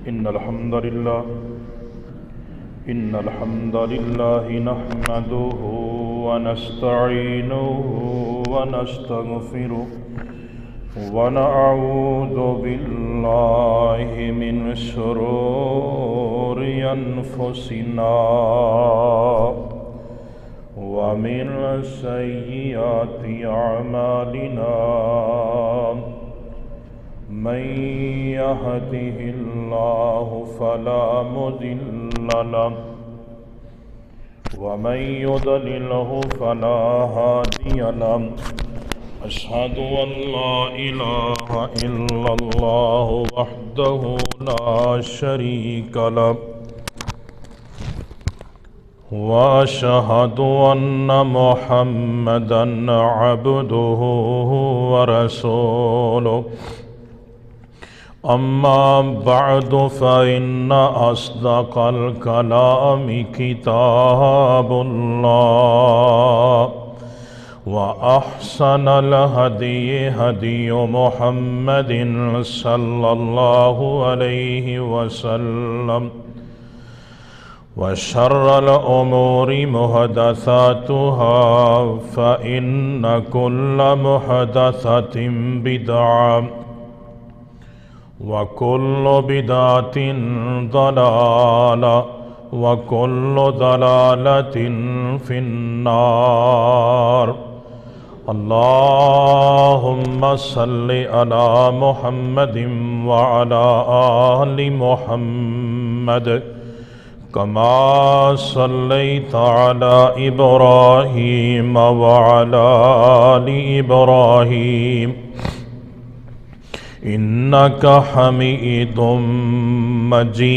إن الحمد لله نحمده ونستعينه ونستغفره ونعوذ بالله من شرور أنفسنا ومن سيئات أعمالنا من يهده الله فلا مضل له ومن يضلله فلا هادي له أشهد أن لا إله إلا الله وحده لا شريك له وأشهد أن محمدا عبده ورسوله أما بعد فإن أصدق الكلام كتاب الله وأحسن الهدي هدي محمد صلى الله عليه وسلم وشر الأمور محدثاتها فإن كل محدثة بدعة وكل بدعة ضلالة وكل ضلالة في النار اللهم صل على محمد وعلى آل محمد كما صليت على إبراهيم وعلى آل إبراهيم إنك حميد مجيد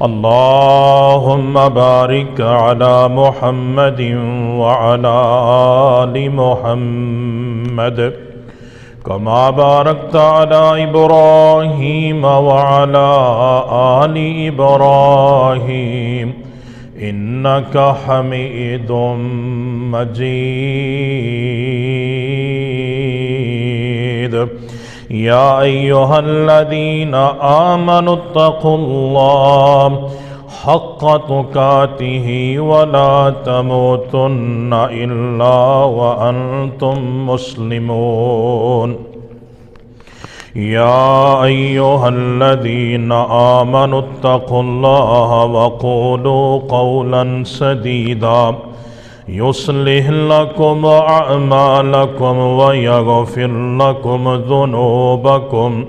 اللهم بارك على محمد وعلى آل محمد كما باركت على إبراهيم وعلى آل إبراهيم إنك حميد مجيد يا أيها الذين آمنوا اتقوا الله حق تقاته ولا تموتن إلا وأنتم مسلمون يا أيها الذين آمنوا اتقوا الله وقولوا قولا سديدا يصلح لكم أعمالكم ويغفر لكم ذنوبكم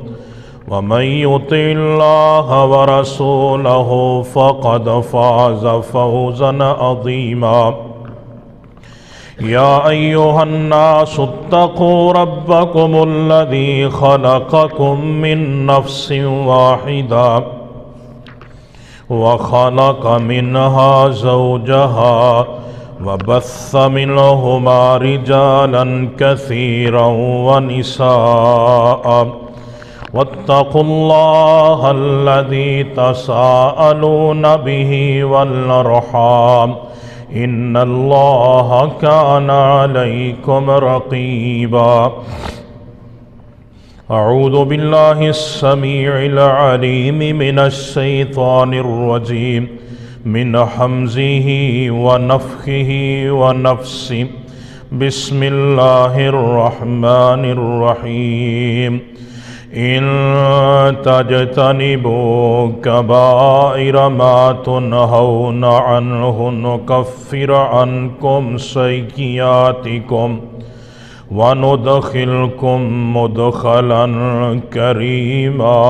ومن يطع الله ورسوله فقد فاز فوزا عظيما يا أيها الناس اتقوا ربكم الذي خلقكم من نفس واحدة وخلق منها زوجها وبث منهما رجالا كثيرا ونساء واتقوا الله الذي تساءلون به والأرحام إن الله كان عليكم رقيبا أعوذ بالله السميع العليم من الشيطان الرجيم من حمزه ونفخه ونفسه بسم الله الرحمن الرحيم إن تجتنبوا كبائر ما تنهون عنه نكفر عنكم سيئاتكم وندخلكم مدخلا كريما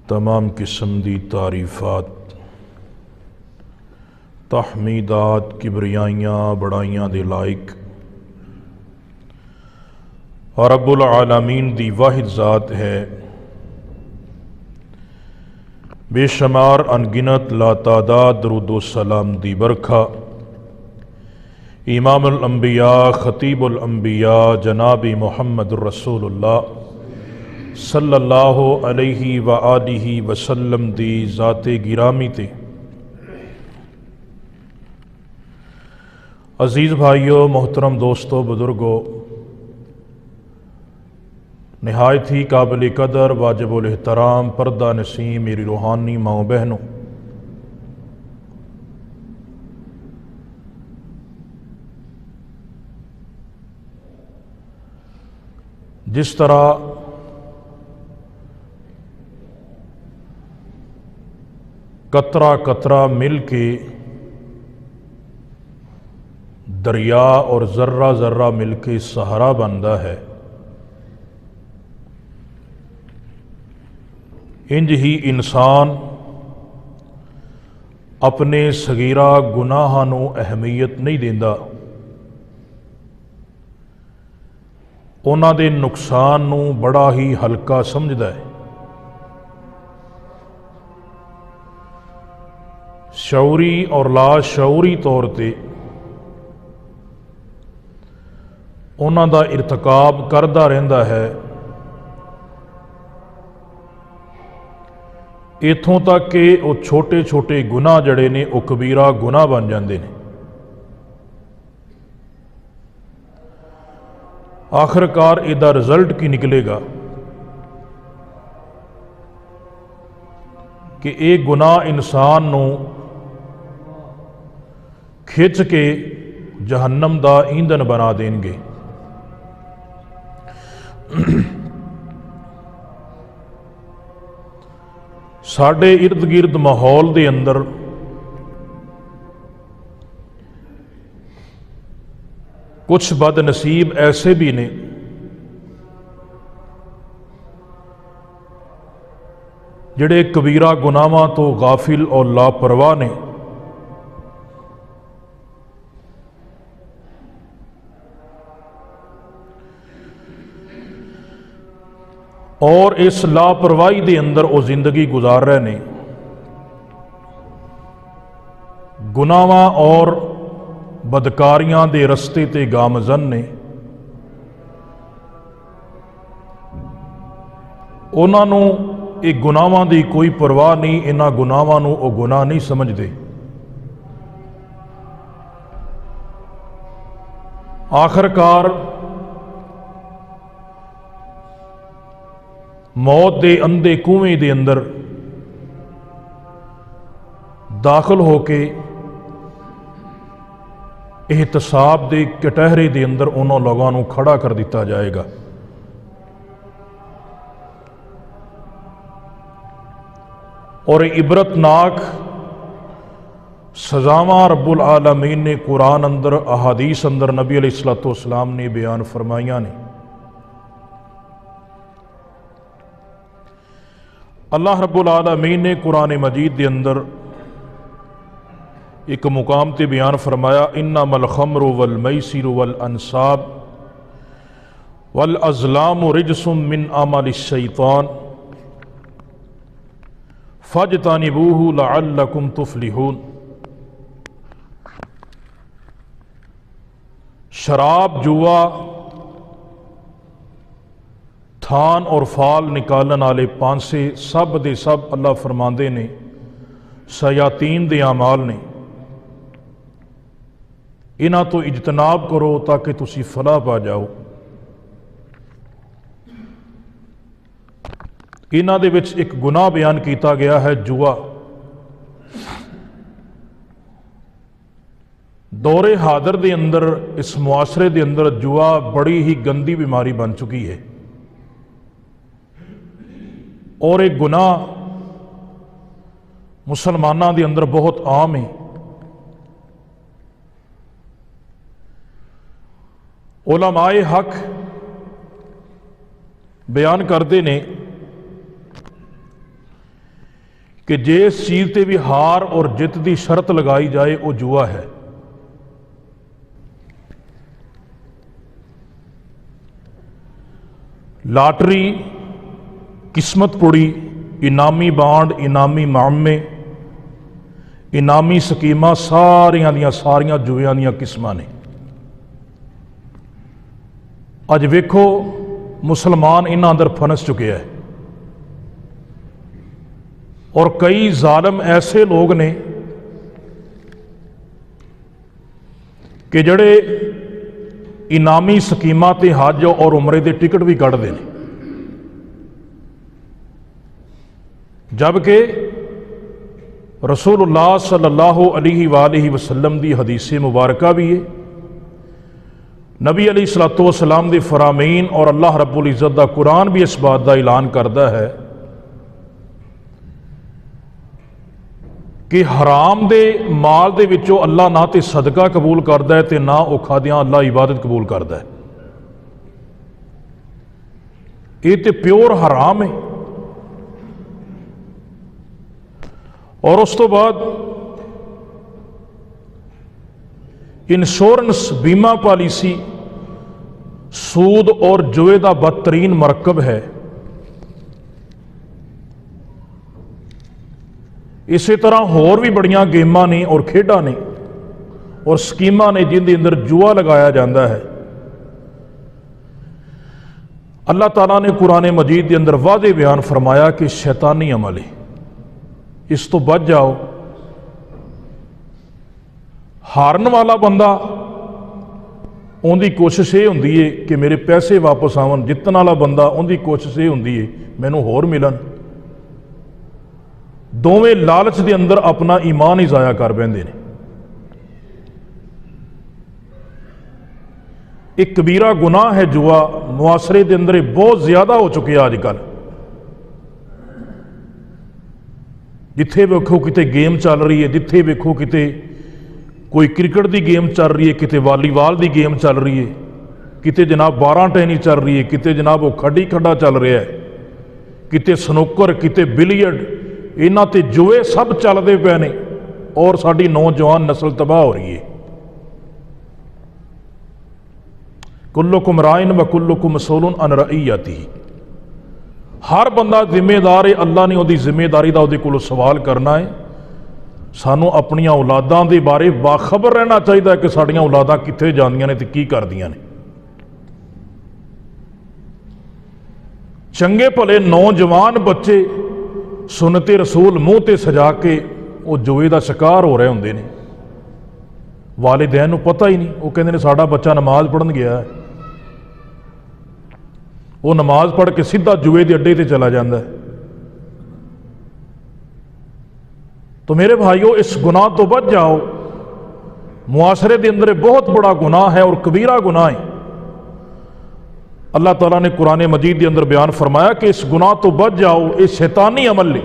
تمام قسم دی تعریفات تحمیدات کبریائیاں بڑائیاں دے لائق اور رب العالمین دی واحد ذات ہے بے شمار انگنت لا تعداد درود و سلام دی برکھا امام الانبیاء خطیب الانبیاء جناب محمد الرسول اللہ صلی اللہ علیہ وآلہ وسلم دی ذات گرامی تے عزیز بھائیو، محترم دوستو، بزرگو، نہایت ہی قابل قدر، واجب الاحترام، پردہ نشین میری روحانی ماؤں بہنوں، جس طرح قطرہ قطرہ مل کے دریا اور ذرہ ذرہ مل کے صحرا بنتا ہے، انج ہی انسان اپنے صغیرہ گناہاں نوں اہمیت نہیں دیندا، انہاں دے نقصان نوں بڑا ہی ہلکا سمجھدا ہے۔ شعوری اور لا شعوری طور تے انہاں دا ارتکاب کردا رہندا ہے، اتھوں تک کہ وہ چھوٹے چھوٹے گناہ جڑے نے وہ کبیرہ گناہ بن جاندے نے۔ آخرکار ایدہ رزلٹ کی نکلے گا کہ ایک گناہ انسان نو کھچ کے جہنم دا ایندھن بنا دیں گے۔ ساڈے ارد گرد ماحول دے اندر کچھ بد نصیب ایسے بھی نے جڑے کبیرہ گناہاں تو غافل اور لاپرواہ نے، اور اس لاپرواہی دے اندر وہ زندگی گزار رہے نے، گناہاں اور بدکاریاں دے رستے تے گامزن نے، انہاں نوں یہ گناہاں دی کوئی پرواہ نہیں، انہاں گناہاں نوں وہ گناہ نہیں سمجھدے۔ آخرکار موت دے اندھے کنویں دے اندر داخل ہو کے احتساب دے کٹہرے دے اندر انہوں لوگوں نوں کھڑا کر دیتا جائے گا۔ اور عبرتناک سزاواں رب العالمین نے قرآن اندر، احادیث اندر نبی علیہ السلام نے بیان فرمائیاں نے۔ اللہ رب العالمین نے قرآن مجید دے اندر ایک مقام تے بیان فرمایا، انما الخمر والمیسر والانصاب والازلام رجس من عمل الشیطان فاجتنبوہ لعلکم تفلحون۔ شراب، جوا، تھان اور فال نکالن والے پانسے سب دے سب اللہ فرماندے نے شیاطین دے اعمال نے، انہاں تو اجتناب کرو تاکہ تسی فلاح پا جاؤ۔ انہاں دے وچ ایک گناہ بیان کیتا گیا ہے، جوا۔ دور حاضر دے اندر، اس معاشرے دے اندر جوا بڑی ہی گندی بیماری بن چکی ہے، اور ایک گناہ مسلمانوں دے اندر بہت عام ہے۔ علماء حق بیان کرتے ہیں کہ جس چیز تے بھی ہار اور جت دی شرط لگائی جائے وہ جوا ہے۔ لاٹری، قسمت پڑی، انعامی بانڈ، انعامی معامے، انعامی سکیماں، ساریاں جویاں دیاں قسماں نے۔ اج ویکھو مسلمان انہاں اندر پھنس چکے ہیں، اور کئی ظالم ایسے لوگ نے کہ جڑے انعامی سکیمات حج اور عمرے دے ٹکٹ بھی کٹ دے نے، جبکہ رسول اللہ صلی اللہ علیہ وآلہ وسلم دی حدیث مبارکہ بھی ہے، نبی علیہ الصلوۃ والسلام دے فرامین اور اللہ رب العزت دا قرآن بھی اس بات دا اعلان کردا ہے کہ حرام دے مال دے وچوں اللہ نہ تے صدقہ قبول کردا ہے تے نہ او کھادیاں اللہ عبادت قبول کردا ہے، یہ تے پیور حرام ہے۔ اور اس تو بعد انشورنس بیمہ پالیسی سود اور جوئے دا بدترین مرکب ہے۔ اسی طرح ہور بھی بڑیاں گیماں نے اور کھیڈاں نے اور سکیماں نے جن دے اندر جوا لگایا جاتا ہے۔ اللہ تعالیٰ نے قرآن مجید کے اندر واضح بیان فرمایا کہ شیطانی عمل ہے، اس تو بچ جاؤ۔ ہارن والا بندہ ان کی کوشش یہ ہوندی ہے کہ میرے پیسے واپس آون، جتن والا بندہ ان کی کوشش یہ ہوندی ہے مینوں ہور ملن۔ دونوں لالچ دے اندر اپنا ایمان ہی ضائع کر بیندے نے۔ ایک کبیرہ گناہ ہے جوا، معاشرے دے اندر بہت زیادہ ہو چکے آج کل۔ جتھے ویکھو کتے گیم چل رہی ہے، جتھے ویکھو کتے کوئی کرکٹ دی گیم چل رہی ہے، کتے والی بال دی گیم چل رہی ہے، کتے جناب 12 ٹینی چل رہی ہے، کتے جناب وہ کھڈی کھڈا چل رہا ہے، کتے سنوکر، کتے بلیئرڈ، انہاں تے جوئے سب چلتے پے نے، اور ساری نوجوان نسل تباہ ہو رہی ہے۔ کلکم رائن و کلکم مسئول عن رعیتہ، ہر بندہ ذمہ دار ہے، اللہ نے وہی ذمہ داری دا وہ کولوں سوال کرنا ہے۔ سانوں اپنی اولاداں دے بارے باخبر رہنا چاہیے کہ ساڈیاں اولاداں کتھے جاندیاں نے تے کی کردیاں نے۔ چنگے بھلے نوجوان بچے سنت رسول منہ تے سجا کے وہ جوئے دا شکار ہو رہے ہوندے نے، والدین نوں پتہ ہی نہیں، وہ کہندے نے ساڈا بچہ نماز پڑھن گیا ہے، وہ نماز پڑھ کے سیدھا جوئے دے اڈے تے چلا جاندہ ہے۔ تو میرے بھائیو اس گناہ تو بچ جاؤ، معاشرے دے اندر بہت بڑا گناہ ہے اور کبیرہ گناہ ہے۔ اللہ تعالیٰ نے قرآن مجید کے اندر بیان فرمایا کہ اس گناہ تو بچ جاؤ، اس شیطانی عمل لے۔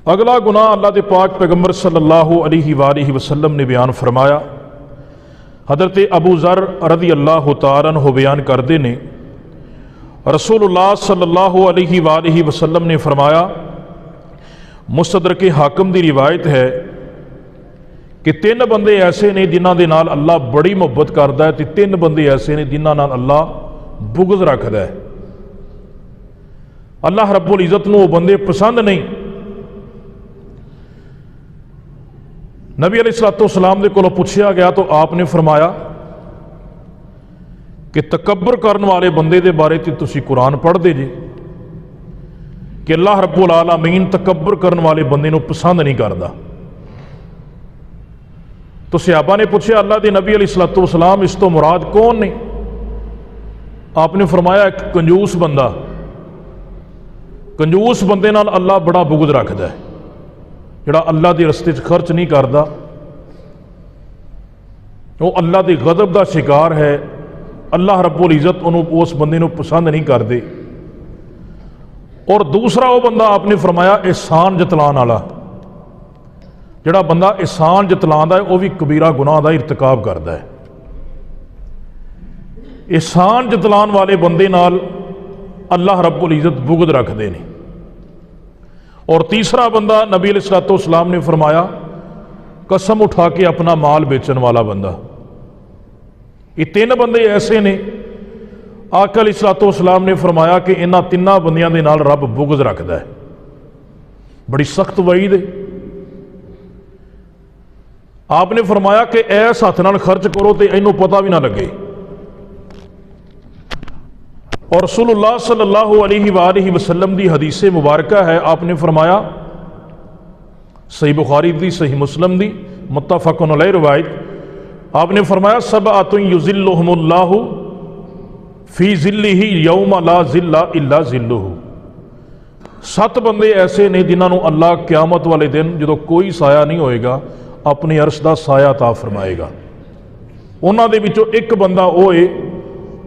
اگلا گناہ اللہ دے پاک پیغمبر صلی اللہ علیہ وآلہ وسلم نے بیان فرمایا، حضرت ابو ذر رضی اللہ تعالیٰ عنہ بیان کردے نے، رسول اللہ صلی اللہ علیہ وآلہ وسلم نے فرمایا، مستدرک حاکم دی روایت ہے کہ 3 بندے ایسے نے جنہاں دے نال اللہ بڑی محبت کردا ہے، تے 3 بندے ایسے نے جنہاں نال اللہ بغض رکھدا ہے۔ اللہ رب العزت نو وہ بندے پسند نہیں۔ نبی علیہ الصلوۃ والسلام دے کولوں پوچھا گیا تو آپ نے فرمایا کہ تکبر کرن والے بندے دے بارے تے تسی قرآن پڑھ دے جے کہ اللہ رب العالمین تکبر کرن والے بندے نو پسند نہیں کردا۔ تو صحابہ نے پوچھا اللہ دے نبی علیہ الصلوۃ والسلام اس تو مراد کون نے؟ آپ نے فرمایا ایک کنجوس بندہ، کنجوس بندے نال اللہ بڑا بغض رکھدا ہے، جڑا اللہ دے رستے خرچ نہیں کردا، وہ اللہ دے غضب دا شکار ہے۔ اللہ رب العزت انہوں اس بندے نو پسند نہیں کردے۔ اور دوسرا وہ بندہ آپ نے فرمایا احسان جتلان والا، جڑا بندہ احسان جتلان دا ہے وہ بھی کبیرہ گناہ دا ارتکاب کردا ہے۔ احسان جتلان والے بندے نال اللہ رب العزت بغض رکھدے نے۔ اور تیسرا بندہ نبی علیہ الصلوۃ والسلام نے فرمایا قسم اٹھا کے اپنا مال بیچن والا بندہ۔ یہ 3 بندے ایسے نے، آقا علیہ الصلوۃ والسلام نے فرمایا کہ انہاں 3 بندیاں دے نال رب بغض رکھدا ہے۔ بڑی سخت وعید ہے۔ آپ نے فرمایا کہ ایس ہاتھ نال خرچ کرو تے اینوں پتہ بھی نہ لگے، اور رسول اللہ صلی اللہ علیہ وآلہ وسلم دی حدیث مبارکہ ہے، آپ نے فرمایا، صحیح بخاری دی صحیح مسلم دی متفق علیہ روایت، آپ نے فرمایا سبعۃ یظلھم اللہ فی ظلہ یوم لا ظل الا ظلہ، 7 بندے ایسے نے جنہاں نو اللہ قیامت والے دن جدو کوئی سایہ نہیں ہوئے گا اپنے عرش دا سایہ عطا فرمائے گا۔ انہاں دے وچوں ایک بندہ وہ ہے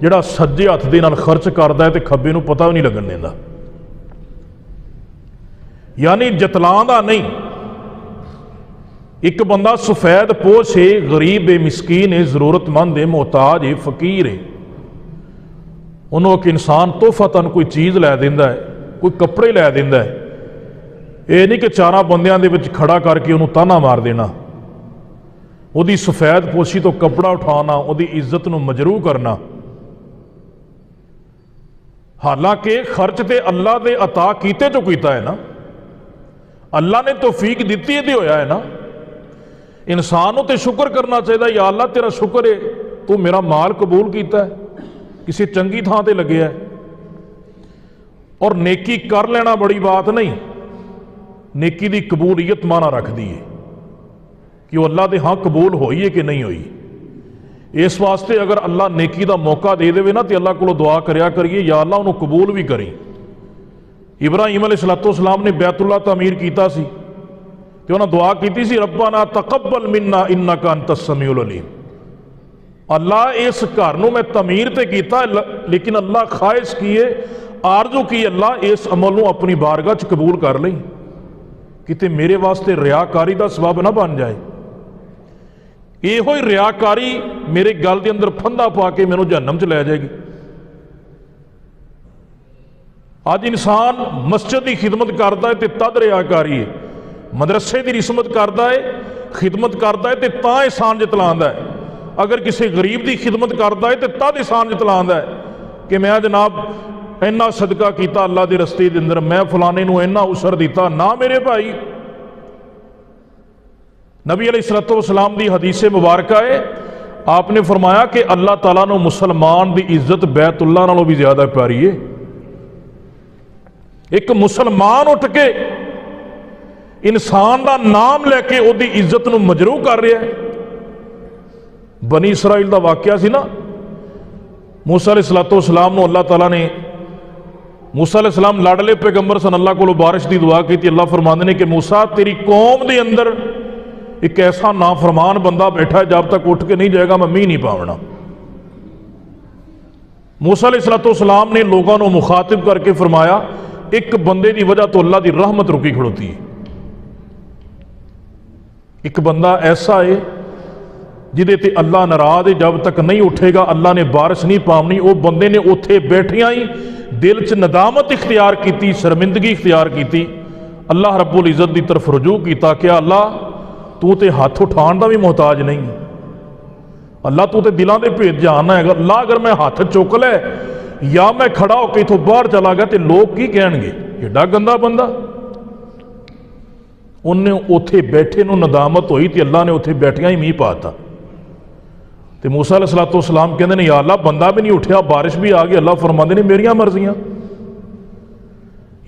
جڑا سجے ہاتھ دے نال خرچ کردا ہے تے کھبے نو پتہ بھی نہیں لگن دیندا، یعنی جتلاں دا نہیں۔ ایک بندہ سفید پوش ہے، غریب ہے، مسکین ہے، ضرورت مند ہے، محتاج ہے، فقیر ہے، انہوں ایک انسان تحفتاً کوئی چیز لے دیندا ہے، کوئی کپڑے لے دیندا ہے، یہ نہیں کہ 4 بندیاں دے وچ کھڑا کر کے انہوں تانا مار دینا، وہ دی سفید پوشی تو کپڑا اٹھانا، وہ دی عزت نو مجروح کرنا۔ حالانکہ خرچ تے اللہ دے عطا کیتے جو کیتا ہے نا، اللہ نے توفیق دیتی ہے تے ہویا ہے نا۔ انسانوں تے شکر کرنا چاہیے، یا اللہ تیرا شکر ہے تو میرا مال قبول کیتا ہے، کسی چنگی تھان تے لگیا ہے۔ اور نیکی کر لینا بڑی بات نہیں، نیکی دی قبولیت مانا رکھ دی ہے کہ وہ اللہ دے ہاں قبول ہوئی ہے کہ نہیں ہوئی۔ اس واسطے اگر اللہ نیکی دا موقع دے دے نا تو اللہ کو دعا کریا کریے، یا اللہ انہوں قبول بھی کریں۔ ابراہیم علیہ السلام نے بیت اللہ تعمیر کیتا سی تو انہوں نے دعا کیتی سی ربنا تقبل منا انک انت السمیع العلیم، اللہ اس گھر نو میں تعمیر تے کیتا لیکن اللہ خواہش کیے، آرزو کی اللہ اس عمل نو اپنی بارگاہ چ قبول کر لیں، کتے میرے واسطے ریاکاری دا سبب نہ بن جائے۔ یہ ہوئی ریاکاری میرے گل دے اندر پھندا پا کے مینوں جہنم چ لے جائے گی۔ آج انسان مسجد کی خدمت کرتا ہے تے تد ریاکاری ہے، مدرسے کی رسمت کرتا ہے خدمت کرتا ہے تے تا احسان جتلاندا ہے، اگر کسی غریب کی خدمت کرتا ہے تے تد احسان جتلاندا ہے کہ میں جناب اینا صدقہ کیتا اللہ دے رستے دے اندر، میں فلانے نو اینا اسر دیتا، نہ میرے بھائی۔ نبی علیہ السلام دی حدیث مبارکہ ہے، آپ نے فرمایا کہ اللہ تعالیٰ نو مسلمان دی عزت بیت اللہ نالوں بھی زیادہ پیاری ہے۔ ایک مسلمان اٹھ کے انسان دا نام لے کے وہ دی عزت نو مجروح کر رہا ہے۔ بنی اسرائیل دا واقعہ سی نا، موسیٰ علیہ السلام نو اللہ تعالیٰ نے، موسیٰ علیہ السلام لاڈلے پیغمبر سن، اللہ کو بارش دی دعا کی تھی، اللہ فرماندے نے کہ موسیٰ تیری قوم دے اندر ایک ایسا نافرمان بندہ بیٹھا ہے جب تک اٹھ کے نہیں جائے گا میں مینہ نہیں پاونا۔ موسیٰ علیہ السلام نے لوگوں کو مخاطب کر کے فرمایا ایک بندے دی وجہ تو اللہ دی رحمت رکی کھڑوتی ہے۔ ایک بندہ ایسا ہے جدے تے اللہ ناراض ہے، جب تک نہیں اٹھے گا اللہ نے بارش نہیں پاونی۔ وہ بندے نے اوتھے بیٹھیاں ہی دل چ ندامت اختیار کیتی، شرمندگی اختیار کیتی، اللہ رب العزت دی طرف رجوع کیتا کہ اللہ تو تے ہاتھ اٹھان دا بھی محتاج نہیں، اللہ تو تے دلاں دے بھید جاننا ہے، اللہ اگر میں ہاتھ چک لے یا میں کھڑا ہو کے اتھوں باہر چلا گیا تے لوگ کی کہن گے ایڈا گندا بندہ۔ انہیں اوتھے بیٹھے نو ندامت ہوئی تے اللہ نے اوتھے بیٹھیاں ہی مینہ پاتا۔ تے موسیٰ علیہ السلام کہندے نے یا اللہ بندہ بھی نہیں اٹھیا، بارش بھی آ گئی، اللہ فرماندے نے میریاں مرضیاں،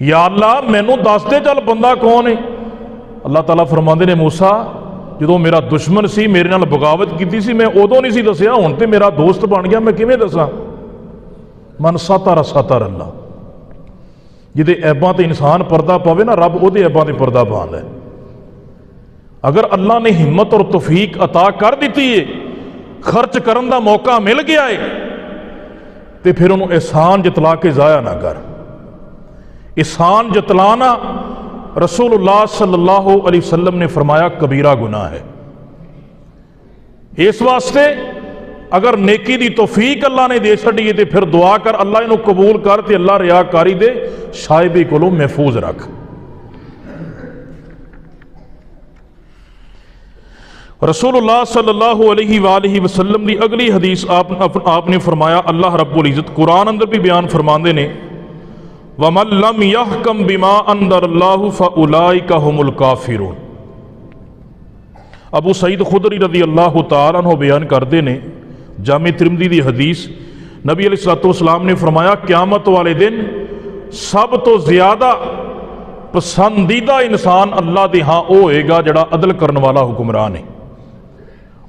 یا اللہ مینوں دس دے چل بندہ کون ہے۔ اللہ تعالیٰ فرماندے نے موسیٰ جدوں میرا دشمن سی میرے نال بغاوت کیتی سی میں ادوں نہیں سی دسیا، ہن تے میرا دوست بن گیا میں کیویں دساں۔ من ستر ستر اللہ، جدے عیباں تے انسان پردہ پاوے نا رب او دے عیباں تے پردہ پاوندا ہے۔ اگر اللہ نے ہمت اور توفیق عطا کر دیتی ہے، خرچ کرن دا موقع مل گیا ہے تے پھر انہوں احسان جتلا کے ضائع نہ کر۔ احسان جتلانا رسول اللہ صلی اللہ علیہ وسلم نے فرمایا کبیرہ گناہ ہے۔ اس واسطے اگر نیکی دی توفیق اللہ نے دے چھڑی ہے تے پھر دعا کر اللہ انہوں قبول کر تے اللہ ریاکاری دے شائبے کو محفوظ رکھ۔ رسول اللہ صلی اللہ علیہ وآلہ وسلم دی اگلی حدیث آپ نے فرمایا، اللہ رب العزت قرآن اندر بھی بیان فرماندے نے وَمَن لَّمْ يَحْكَمْ بِمَا أَنزَلَ اللَّهُ فَأُولَٰئِكَ هُمُ الْكَافِرُونَ۔ ابو سعید خدری رضی اللہ تعالیٰ عنہ بیان کردے نے، جامع ترمذی دی حدیث نبی علیہ الصلوۃ والسلام نے فرمایا قیامت والے دن سب تو زیادہ پسندیدہ انسان اللہ دے ہاں وہ ہوئے گا جڑا عدل کرنے والا حکمران ہے،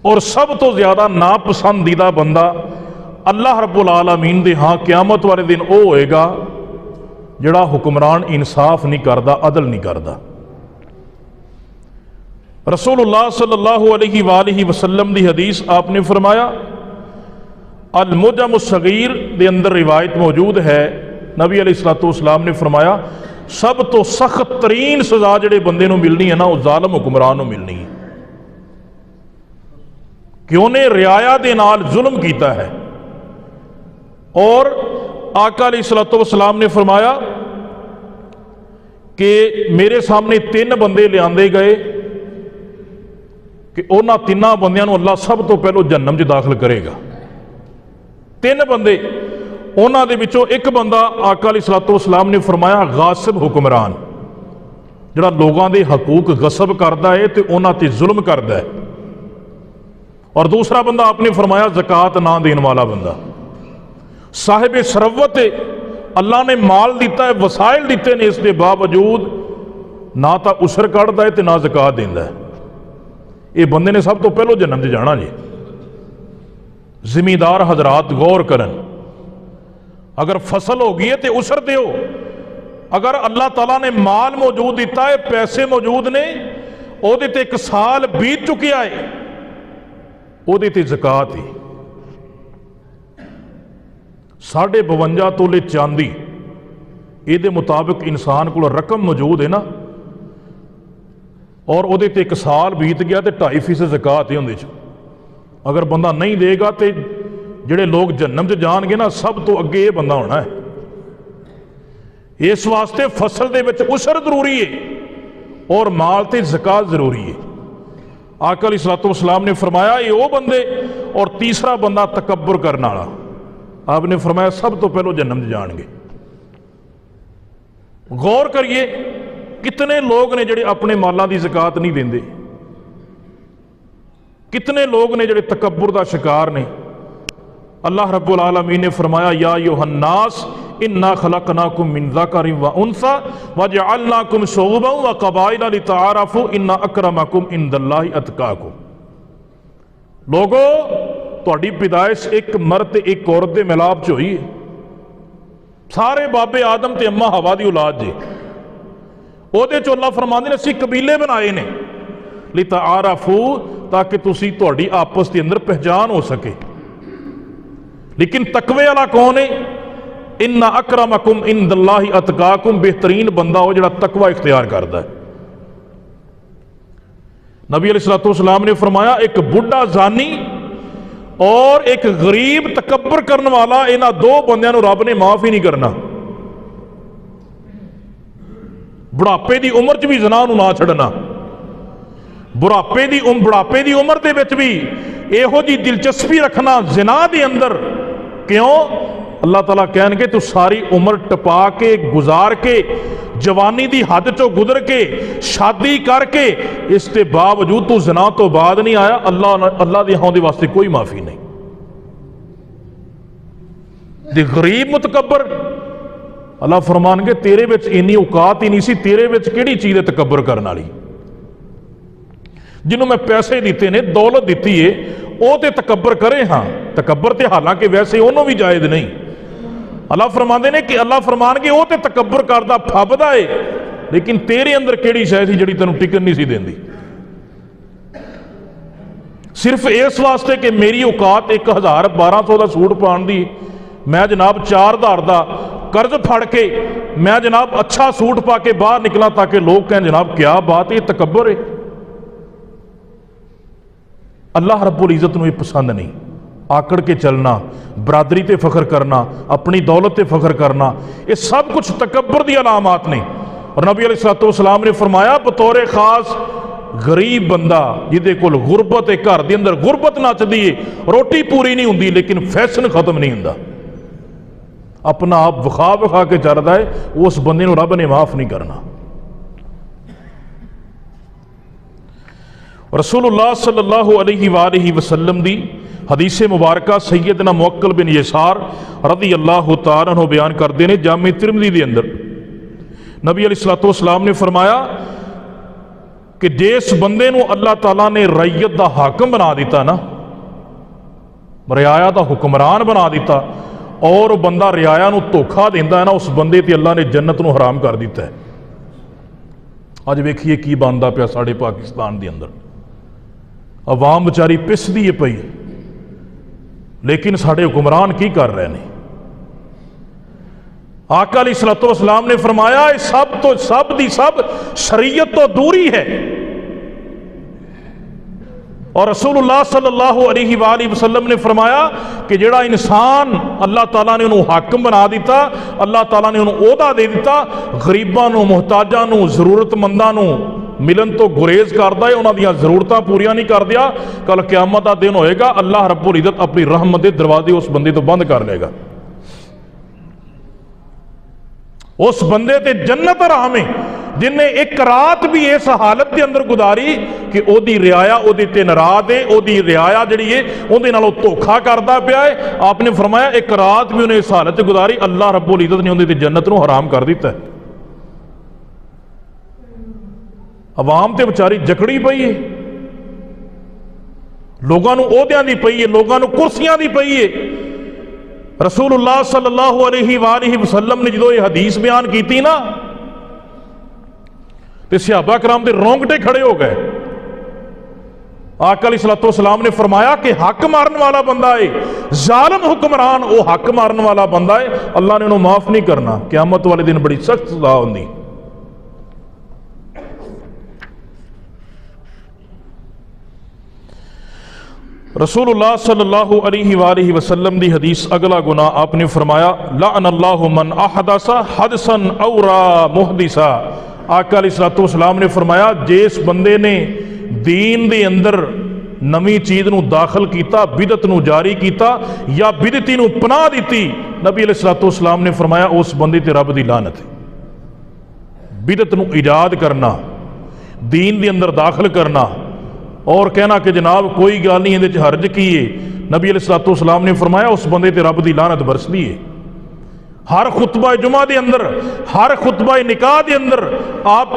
اور سب تو زیادہ ناپسندیدہ بندہ اللہ رب العالمین دے ہاں قیامت والے دن وہ ہوئے گا جڑا حکمران انصاف نہیں کردا، عدل نہیں کردا۔ رسول اللہ صلی اللہ علیہ وآلہ وسلم دی حدیث آپ نے فرمایا، المعجم الصغیر دے اندر روایت موجود ہے، نبی علیہ الصلوۃ والسلام نے فرمایا سب تو سخت ترین سزا جڑے بندے نو ملنی ہے نا وہ ظالم حکمران نو ملنی ہے، کہ انہیں رعایا دے نال ظلم کیتا ہے۔ اور آقا علیہ الصلوۃ والسلام نے فرمایا کہ میرے سامنے 3 بندے لے آندے گئے کہ انہاں 3 بندیاں نو اللہ سب تو پہلو جہنم چ داخل کرے گا۔ 3 بندے، انہاں دے وچوں ایک بندہ آقا علیہ الصلوۃ والسلام نے فرمایا غاصب حکمران، جڑا لوگاں دے حقوق غصب کردا ہے تے انہاں تے ظلم کردا ہے، اور دوسرا بندہ آپ نے فرمایا زکوٰۃ نہ دین والا بندہ، صاحب ثروت ہے، اللہ نے مال دیتا ہے، وسائل دیتے نے، اس کے باوجود نہ تا اسر کڑدا ہے تے نہ زکوٰۃ دیندا ہے۔ یہ بندے نے سب تو پہلو جنم چ جانا جی۔ زمیندار حضرات غور کرن، اگر فصل ہو گئی ہے تو اسر دیو، اگر اللہ تعالیٰ نے مال موجود دیتا ہے، پیسے موجود نے، او دے تے 1 سال بیت چکیا ہے، او دے تے زکوٰۃ ہے۔ 52.5 تولے چاندی، یہ دے مطابق انسان کو رقم موجود ہے نا، اور وہ 1 سال بیت گیا تو 2.5% زکوٰۃ ہے اندر۔ اگر بندہ نہیں دے گا تو جڑے لوگ جہنم چ جان گے نا سب تو اگے یہ بندہ ہونا ہے۔ اس واسطے فصل دے وچ اسر ضروری ہے اور مال تے زکوٰۃ ضروری ہے۔ آقا علیہ الصلوۃ والسلام نے فرمایا یہ وہ بندے، اور تیسرا بندہ تکبر کرنے والا، آپ نے فرمایا سب تو پہلو جہنم چ جان گے۔ غور کریے کتنے لوگ نے جڑے اپنے مالاں دی زکوٰۃ نہیں دیندے، کتنے لوگ نے جڑے تکبر دا شکار نے۔ اللہ رب العالمین نے فرمایا یا ایھا الناس انا خلقناکم من ذکر و انثی وجعلناکم شعوبا وقبائل لتعارفوا ان اکرمکم عند اللہ اتقاکم۔ لوگو تہاڈی پیدائش ایک مرد تے ایک عورت دے ملاپ چ ہوئی ہے، سارے بابے آدم تے اماں ہوا دی اولاد جے، او دے چ اللہ فرماندے نے اسی قبیلے بنائے نے لتعارفوا، تاکہ تسی تہاڈی آپس دے اندر پہچان ہو سکے۔ لیکن تقوی والا کون ہے؟ ان اکرمکم عند اللہ اتقاکم، بہترین بندہ ہو جڑا تقوی اختیار کرتا ہے۔ نبی علیہ الصلوۃ والسلام نے فرمایا ایک بڈھا زانی اور ایک غریب تکبر کرنے والا، انہاں 2 بندیاں نو رب نے معاف ہی نہیں کرنا۔ بڑھاپے دی عمر چ بھی زنا نو نہ چھڑنا، بڑھاپے دی عمر دے وچ بھی ایہو جی دلچسپی رکھنا زنا دے اندر، کیوں؟ اللہ تعالیٰ کہن گے تو ساری عمر ٹپا کے گزار کے جوانی دی حد چو گزر کے شادی کر کے اس کے باوجود تو زنا تو بعد نہیں آیا، اللہ دی ہاں دے واسطے کوئی معافی نہیں۔ دی غریب متکبر، اللہ فرمان گے تیرے وچ اینی اوقات ہی نہیں سی، تیرے وچ کیڑی چیز ہے تکبر کرنے والی؟ جنہوں میں پیسے دیتے نے، دولت دیتی ہے، وہ تے تکبر کرے، ہاں تکبر تے حالانکہ ویسے انہوں بھی جائز نہیں۔ اللہ فرماندے نے کہ اللہ فرمان کے وہ تے تکبر کردا پھبدا ہے، لیکن تیرے اندر کیڑی شے سی جڑی تینوں ٹکن نہیں سی دیندی؟ صرف اس واسطے کہ میری اوقات 1000-1200 دا سوٹ پان دی، میں جناب 4000 دا قرض پھڑ کے میں جناب اچھا سوٹ پا کے باہر نکلا تاکہ لوگ کہیں جناب کیا بات ہے، یہ تکبر ہے۔ اللہ رب العزت نو یہ پسند نہیں۔ آکڑ کے چلنا، برادری تے فخر کرنا، اپنی دولت تے فخر کرنا، یہ سب کچھ تکبر دی علامات نہیں۔ اور نبی علیہ الصلوۃ والسلام نے فرمایا بطور خاص غریب بندہ جہدے کول غربت ہے، گھر دے اندر غربت نچدی ہے، روٹی پوری نہیں ہوندی لیکن فیشن ختم نہیں ہوندا، اپنا آپ وکھا کے چلدا ہے، اس بندے نو رب نے معاف نہیں کرنا۔ رسول اللہ صلی اللہ علیہ وآلہ وسلم دی حدیث مبارکہ سیدنا موکل بن یسار رضی اللہ تعالیٰ عنہ بیان کرتے ہیں جامع ترمذی دے اندر نبی علیہ الصلوۃ والسلام نے فرمایا کہ جس بندے نو اللہ تعالیٰ نے رعیت دا حاکم بنا دیتا نا، رعایا دا حکمران بنا دیتا، اور بندہ رعایا نو دھوکھا دیندا ہے نا، اس بندے تے اللہ نے جنت نو حرام کر دیتا ہے۔ اج ویکھیے کی بندا پیا ساڈے پاکستان دے اندر، عوام بیچاری پس دی پئی، لیکن ساڈے حکمران کی کر رہے ہیں؟ آقا علیہ الصلوۃ والسلام نے فرمایا سب دی سب شریعت تو دوری ہے، اور رسول اللہ صلی اللہ علیہ وآلہ وسلم نے فرمایا کہ جڑا انسان اللہ تعالیٰ نے انہوں حاکم بنا دیتا، اللہ تعالیٰ نے انہوں عہدہ دے دیتا، غریباں نو، محتاجاں نو، ضرورت منداں نو ملن تو گریز کردا ہے، انہاں دیاں ضرورتاں پوریاں نہیں کر دیا، کل قیامت دا دن ہوئے گا اللہ رب العزت اپنی رحمت دے دروازے اس بندے تو بند کر لے گا، اس بندے تے جنت حرام ہے جن نے ایک رات بھی اس حالت دے اندر گزاری کہ او دی رعایا او دی تے ناراض ہے، او دی رعایا جڑی ہے او دے نال دھوکھا کردا پیا ہے۔ آپ نے فرمایا ایک رات بھی انہیں اس حالت گزاری، اللہ رب العزت نے اندے تے جنت نو حرام کر دیتا ہے۔ عوام تے بچاری جکڑی پئی ہے، لوگاں نو عہدیاں دی پئی ہے، لوگاں نو کرسیاں دی پئی ہے۔ رسول اللہ صلی اللہ علیہ وآلہ وسلم نے جدو یہ حدیث بیان کیتی نا تے صحابہ کرام دے رونگٹے کھڑے ہو گئے۔ آقا علیہ الصلوۃ والسلام نے فرمایا کہ حق مارن والا بندہ ہے، ظالم حکمران وہ حق مارن والا بندہ ہے، اللہ نے انہوں معاف نہیں کرنا، قیامت والے دن بڑی سخت سزا ہوندی۔ رسول اللہ صلی اللہ علیہ وآلہ وسلم دی حدیث اگلا گناہ آپ نے فرمایا لعن اللہ من احدث حدثا اورا محدثا۔ آقا علیہ الصلوۃ والسلام نے فرمایا جس بندے نے دین دے اندر نمی چیز نو داخل کیتا، بدعت نو جاری کیتا یا بدعتی نو پناہ دیتی، نبی علیہ الصلوۃ والسلام نے فرمایا اس بندے تے رب دی لعنت ہے۔ بدعت نو ایجاد کرنا، دین دے اندر داخل کرنا اور کہنا کہ جناب کوئی گل نہیں اندے چ حرج کی ہے، نبی علیہ الصلوۃ والسلام نے فرمایا اس بندے تے رب دی لعنت برسدی ہے۔ ہر خطبہ جمعہ دے اندر، ہر خطبہ نکاح دے اندر آپ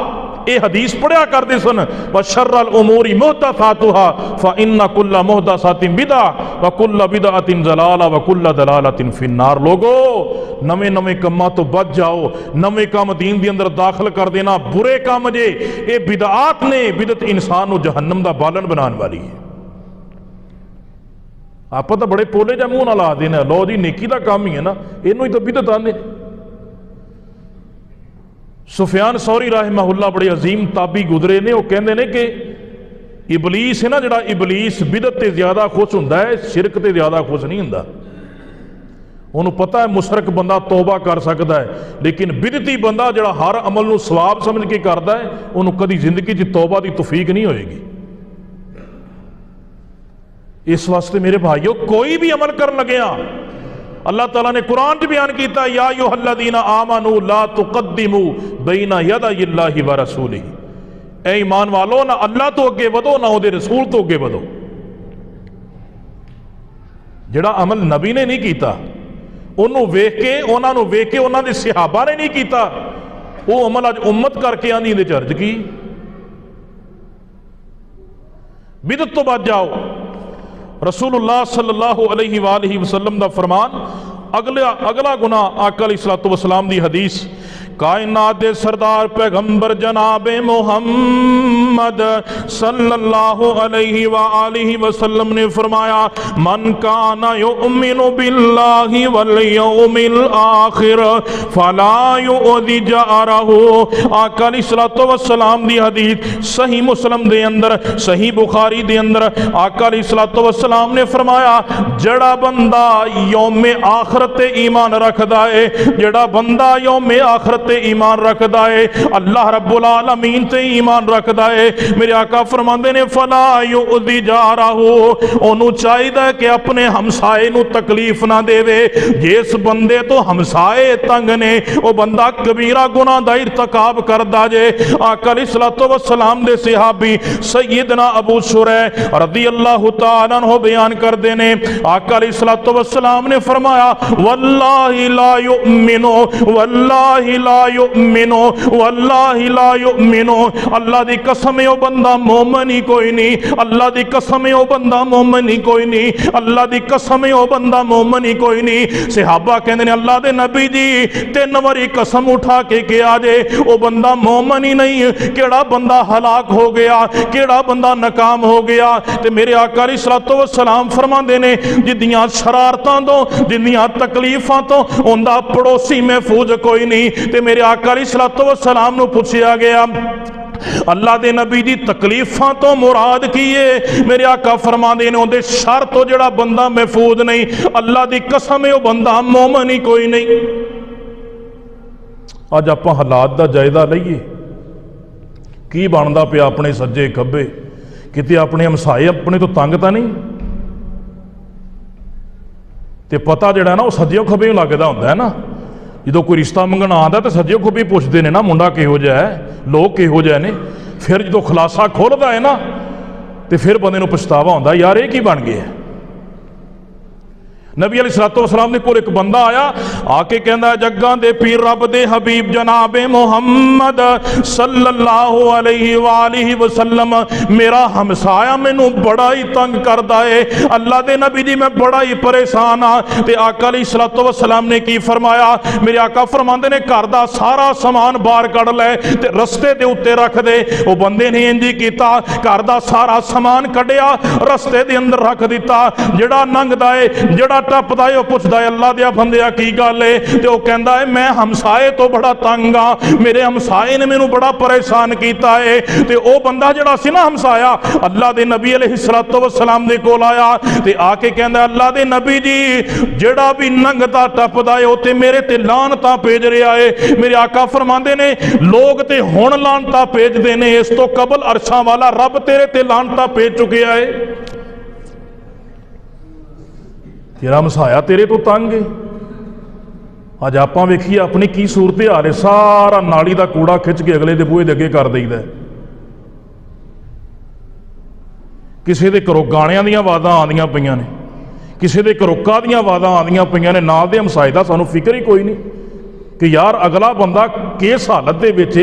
یہ حدیث پڑھیا کرتے سن وشر الامور محدثاتها فان كل محدثۃ بدعہ وكل بدعۃ ضلالہ وكل ضلالۃ فی النار۔ لوگو نویں کاماں تو بچ جاؤ، نویں کام دین دے اندر داخل کر دینا برے کام جے، اے بدعات نے، بدعت انسان نو جہنم دا بالن بنان والی ہے۔ آپ تو بڑے پولے جا منہ نہ لا دینا، لو جی نیکی دا کام ہی ہے نا، اینو ہی تو بدعت آندے۔ سفیان ثوری رحمہ اللہ بڑے عظیم تابعی گزرے نے، وہ کہندے نے کہ ابلیس ہے نا جڑا، ابلیس بدعت تے زیادہ خوش ہوندا ہے، شرک تے زیادہ خوش نہیں ہوندا۔ انہوں پتہ ہے مشرک بندہ توبہ کر سکتا ہے، لیکن بدعتی بندہ جڑا ہر عمل نو ثواب سمجھ کے کردا ہے، انہوں کدی زندگی چ توبہ دی توفیق نہیں ہوئے گی۔ اس واسطے میرے بھائیو کوئی بھی عمل کرن لگیا اللہ تعالیٰ نے قرآن بیان کیتا یا ایھا الذین آمنوا لا تقدموا بین یدی اللہ ورسولہ، اے ایمان والو نہ اللہ تو اگے ودو نہ وہ رسول تو اگے ودو۔ جڑا عمل نبی نے نہیں کیتا انہوں ویکھ کے، انہاں نو ویکھ کے انہاں دے صحابہ نے نہیں کیتا، وہ عمل اج امت کر کے آندی دے چرج کی۔ بدعت تو بچ جاؤ۔ رسول اللہ صلی اللہ علیہ وآلہ وسلم دا فرمان، اگلا گناہ آقا علیہ الصلوۃ والسلام دی حدیث، کائنات دے سردار پیغمبر جناب محمد صلی اللہ علیہ وآلہ وسلم نے فرمایا من کان یؤمن باللہ والیوم الآخر فلا یؤذی جارہ۔ آقا علیہ الصلوۃ والسلام دی حدیث صحیح مسلم دے اندر، صحیح بخاری دے اندر آقا علیہ الصلوۃ والسلام نے فرمایا جڑا بندہ یوم آخرت ایمان رکھدا ہے، جڑا بندہ یوم آخرت تے ایمان رکھدا ہے، اللہ رب العالمین تے ایمان رکھدا ہے، میرے آقا فرماندے نے فلا یؤذی جارہ، انہوں چاہیے کہ اپنے ہمسائے نو تکلیف نہ دے۔ جس بندے تو ہمسائے تنگ نے وہ بندہ کبیرہ گناہ دا ارتکاب کردا جے۔ آقا علیہ الصلوۃ والسلام دے صحابی سیدنا ابو شریح رضی اللہ تعالیٰ عنہ بیان کر دینے، آقا علیہ الصلوۃ والسلام نے فرمایا واللہ لا یؤمن، واللہ لا یؤمن، واللہ لا یؤمن، اللہ دی قسم او بندہ مومن ہی کوئی نہیں، اللہ دی قسم او بندہ مومن ہی کوئی نہیں، اللہ دی قسم او بندہ مومن ہی کوئی نہیں۔ صحابہ کہندے نے اللہ دے نبی جی 3 واری قسم اٹھا کے کیا جے او بندہ مومن ہی نہیں، کیڑا بندہ ہلاک ہو گیا، کیڑا بندہ ناکام ہو گیا؟ تے میرے آقا علیہ الصلوۃ والسلام فرماندے نے جدیاں شرارتاں تو جدیاں تکلیفاں تو اوندا پڑوسی محفوظ کوئی نہیں۔ تے میرے آقا علیہ الصلوۃ والسلام نو پوچھیا گیا اللہ دے نبی دی تکلیفاں تو مراد کیے؟ میرے آقا فرماندے نے اندے شر تو جڑا بندہ محفوظ نہیں، اللہ دی قسم ہے او بندہ مومن ہی کوئی نہیں۔ اج آپاں حالات دا جائزہ لئیے، کی بندا پیا اپنے سجے کھبے، کتے اپنے ہمسائے اپنے تو تنگ تا نہیں؟ تے پتہ جڑا نا وہ سجے کھبے لگدا ہوندا ہے نا، جدو کوئی رشتہ منگنا آتا تو سجے کھبے پوچھتے ہیں نا منڈا کہو جہ ہے، لوگ کہو جہ نے، پھر جدو خلاصہ کھولدا ہے نا تو پھر بندے نو پچھتاوا ہوندا یار یہ کی بن گیا ہے۔ نبی علیہ الصلوۃ والسلام نے کول ایک بندہ آیا آ کے کہندا جگاں دے پیر رب دے حبیب جناب محمد صلی اللہ علیہ وآلہ وسلم میرا ہمسایا مینوں بڑا ہی تنگ کردا ہے، اللہ دے نبی جی میں بڑا ہی پریشان ہاں۔ تے آقا علیہ الصلوۃ والسلام نے کی فرمایا؟ میرے آقا فرماندے نے گھر دا سارا سامان باہر کڑ لے تے رستے دے اوتے رکھ دے۔ وہ بندے نے انج کیتا، گھر دا سارا سامان کڈیا رستے دے اندر رکھ دیتا۔ جڑا ننگدا ہے جڑا ٹپدا ہے وہ پوچھدا ہے اللہ دیا بندیا کی گل ہے؟ تے وہ کہندا ہے میں ہمسائے تو بڑا تنگ ہاں، میرے ہمسائے نے مینوں بڑا پریشان کیتا ہے۔ تے او بندہ جڑا سی نا ہمسایا اللہ دے نبی علیہ الصلوۃ والسلام دے کول آیا تے آ کے کہندا اللہ دے نبی جی جڑا بھی ننگدا ٹپدا ہے او تے میرے تے لعنتاں بھیج رہا ہے۔ میرے آقا فرماندے نے لوگ تے ہن لعنتاں بھیجدے نے، اس تو قبل عرشاں والا رب تیرے تے لعنتاں بھیج چکیا ہے۔ تیرا ہمسایا تیرے تو تنگ ہے۔ اج آپاں ویکھیے اپنی کی صورت حال ہے، سارا نالی دا کوڑا کھچ کے اگلے دے بوہے دے اگے کر دئیدا ہے۔ کسے دے گھروں گانیاں دیاں آوازاں آندیاں پیاں نے، کسے دے گھروں کاہدیاں آوازاں آندیاں پیاں نے، نال دے ہمسائے دا سانوں فکر ہی کوئی نہیں کہ یار اگلا بندہ کس حالت دے وچ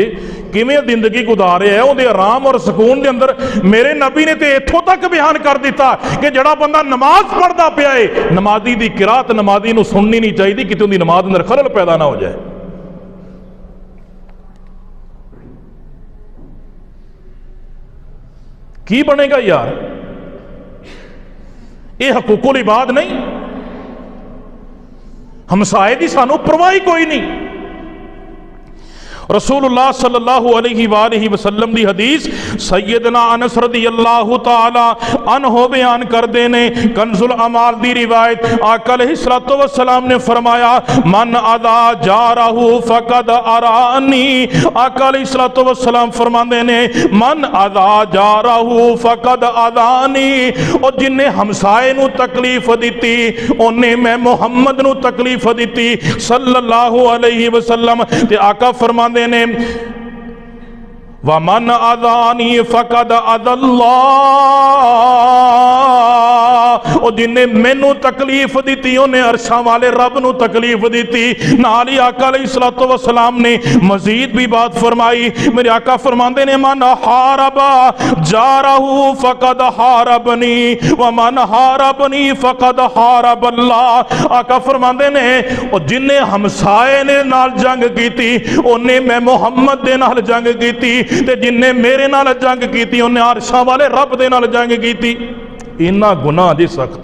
کیویں زندگی گزارے ہے، اودے آرام اور سکون دے اندر۔ میرے نبی نے تے اتھوں تک بیان کر دیتا کہ جڑا بندہ نماز پڑھدا پیا ہے، نمازی دی قرات نمازی نو سننی نہیں چاہیے کتے اون دی نماز اندر خلل پیدا نہ ہو جائے۔ کی بنے گا یار؟ یہ حقوق العباد نہیں، ہمسائے دی سانو پرواہ کوئی نہیں۔ رسول اللہ صلی اللہ علیہ وآلہ وسلم دی حدیث سیدنا انس رضی اللہ تعالی عنہ بیان کر دینے، کنز الاعمال دی روایت، آقا علیہ الصلوۃ والسلام نے فرمایا من اذا جارہ فقد ارانی۔ آقا علیہ الصلوۃ والسلام فرماندے نے من اذا جارہ فقد اذانی، اور جن نے ہمسائے نو تکلیف دیتی انہیں میں محمد نو تکلیف دیتی صلی اللہ علیہ وسلم۔ تے آقا فرماندے نے وَمَنْ أَذَانِي فَقَدْ أَذَى اللَّهُ، اور جن نے مینوں تکلیف دیتی انہیں عرشاں والے رب نو تکلیف دیتی۔ نال ہی آقا علیہ الصلوۃ والسلام نے مزید بھی بات فرمائی۔ میرے آقا فرماندے نے من حارب جارہ فقد حاربنی ومن حاربنی فقد حارب اللہ۔ آقا فرماندے نے اور جن نے ہمسائے نے نال جنگ کیتی انہیں میں محمد دے نال جنگ کیتی، تے جن نے میرے نال جنگ کیتی انہیں عرشاں والے رب دے نال جنگ کیتی۔ اینا گناہ دی سخت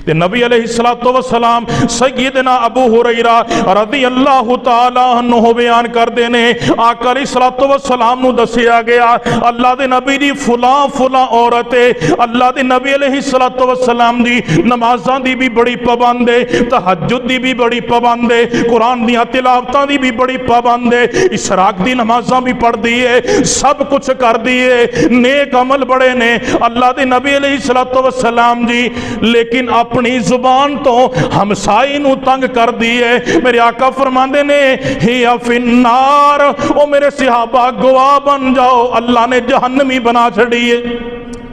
تے نبی علیہ الصلوۃ والسلام سیدنا ابو ہریرہ رضی اللہ تعالی عنہ بیان کردے نے آقا علیہ الصلوۃ والسلام نو دسیا گیا اللہ دے نبی دی فلاں فلاں عورت ہے، اللہ دے نبی علیہ الصلوۃ والسلام دی نمازاں دی بھی بڑی پابند ہے، تہجد دی بھی بڑی پابند ہے، قرآن دی تلاوتاں دی بھی بڑی پابند ہے، اشراق دی نمازاں بھی پڑھ دی ہے، سب کچھ کر دی ہے، نیک عمل بڑے نے اللہ دے نبی علیہ الصلوۃ والسلام جی، لیکن اپنی زبان تو ہمسائی نو تنگ کر دیے۔ میرے آقا فرماندے نے ہی فی النار، او میرے صحابہ گواہ بن جاؤ اللہ نے جہنمی بنا چھڑیے۔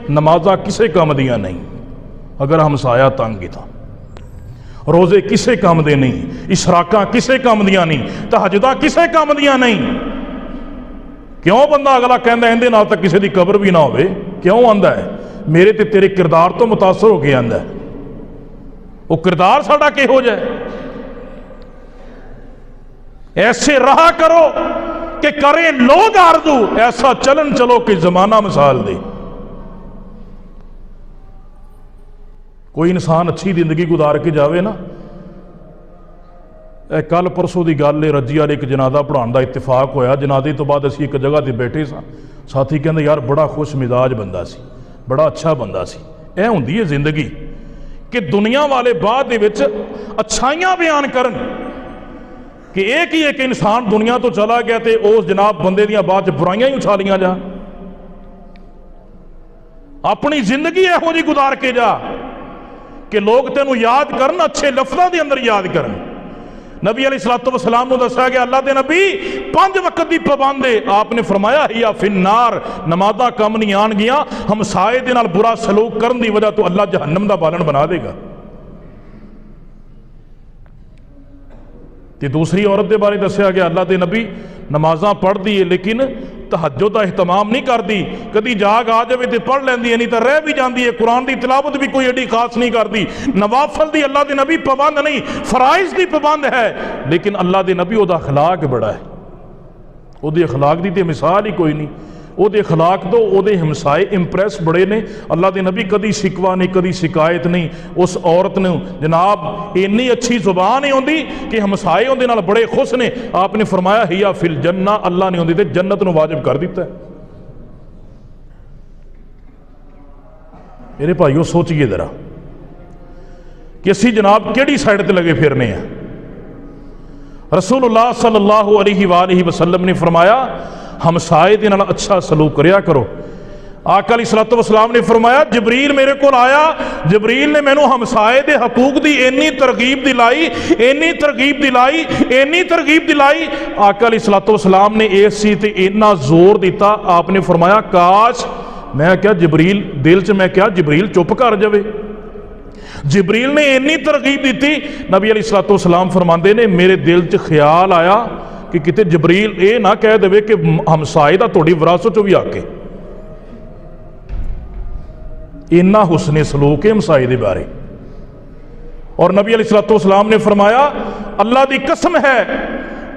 نمازاں کسے کام دیاں نہیں اگر ہمسایا تنگ ہی تھا، روزے کسے کام دے نہیں، اشراقاں کسے کام دیاں نہیں، تہجداں کسے کام دیاں نہیں۔ کیوں بندہ اگلا کہندا اندے نال تک کسے دی قبر بھی نہ ہوئے؟ کیوں آندا ہے؟ میرے تے تیرے کردار تو متاثر ہو کے آندا ہے، وہ کردار ساڈا کہو جائے۔ ایسے رہا کرو کہ کریں لوگ آرزو، ایسا چلن چلو کہ زمانہ مثال دے۔ کوئی انسان اچھی زندگی گزار کے جاوے نا، کل پرسوں دی گل ہے، رجی والے ایک جنازہ پڑھان دا اتفاق ہویا، جنازے تو بعد اسی ایک جگہ تے بیٹھے سا، ساتھی کہندے یار بڑا خوش مزاج بندہ سی، بڑا اچھا بندہ سی۔ اے ہوندی ہے زندگی کہ دنیا والے بعد دے وچ اچھائیاں بیان کرن، کہ ایک ہی ایک انسان دنیا تو چلا گیا تے اس جناب بندے دیاں بعد برائیاں ہی اچھالیاں جا۔ اپنی زندگی ایہو جی گزار کے جا کہ لوگ تینوں یاد کرن، اچھے لفظاں دے اندر یاد کرن۔ نبی علیہ الصلوۃ والسلام کو دسیا گیا اللہ دے نبی 5 وقت دی پابند ہے، آپ نے فرمایا ہی فی النار، نمازاں کم نہیں آن گیا، ہمسائے دے نال برا سلوک کرن دی وجہ تو اللہ جہنم دا بالن بنا دے گا۔ تے دوسری عورت دے بارے دسیا گیا اللہ دے نبی نمازاں پڑھ دی ہے لیکن تہجد دا اہتمام نہیں کر دی، کدی جاگ آ جائے تے پڑھ لیندی ہے، نہیں تو رہ بھی جاندی ہے، قرآن دی تلاوت بھی کوئی ایڈی خاص نہیں کر دی، نوافل دی اللہ دے نبی پابند نہیں، فرائض دی پابند ہے، لیکن اللہ دے نبی او دا اخلاق بڑا ہے، او دے اخلاق دی تے مثال ہی کوئی نہیں، او دے اخلاق تو او دے ہمسائے امپریس بڑے نے۔ اللہ دے نبی کدی شکوہ نہیں، کدی شکایت نہیں، اس عورت نے جناب اتنی اچھی زبان ہی ہوندی کہ ہمسائے اندے نال بڑے خوش نے۔ آپ نے فرمایا ہیا فی الجنہ، اللہ نے اندے تے جنت نو واجب کر دیتا ہے۔ میرے بھائیو سوچئے ذرا کہ اسی جناب کیڑی سائڈ تے لگے پھرنے ہیں۔ رسول اللہ صلی اللہ علیہ وآلہ وسلم نے فرمایا ہمسائے دے نال اچھا سلوک کریا کرو۔ آقا علیہ الصلوۃ والسلام نے فرمایا جبریل میرے کو آیا، جبریل نے مینوں ہمسائے دے حقوق دی اینی ترغیب دلائی، اینی ترغیب دلائی، اینی ترغیب دلائی۔ آقا علیہ الصلوۃ والسلام نے اس چیز تے اتنا زور دیتا، آپ نے فرمایا کاش میں کیا جبریل دل چ میں کیا جبریل چپ کر جاوے۔ جبریل نے اینی ترغیب دیتی، نبی علیہ الصلوۃ والسلام فرماندے نے میرے دل چ خیال آیا کہ کتے جبریل اے نہ کہہ دے کہ ہمسائے دا تھوڑی وراثت چو بھی آ کے اینا حسن سلوک ہے ہمسائے دے بارے۔ اور نبی علیہ الصلوۃ والسلام نے فرمایا اللہ دی قسم ہے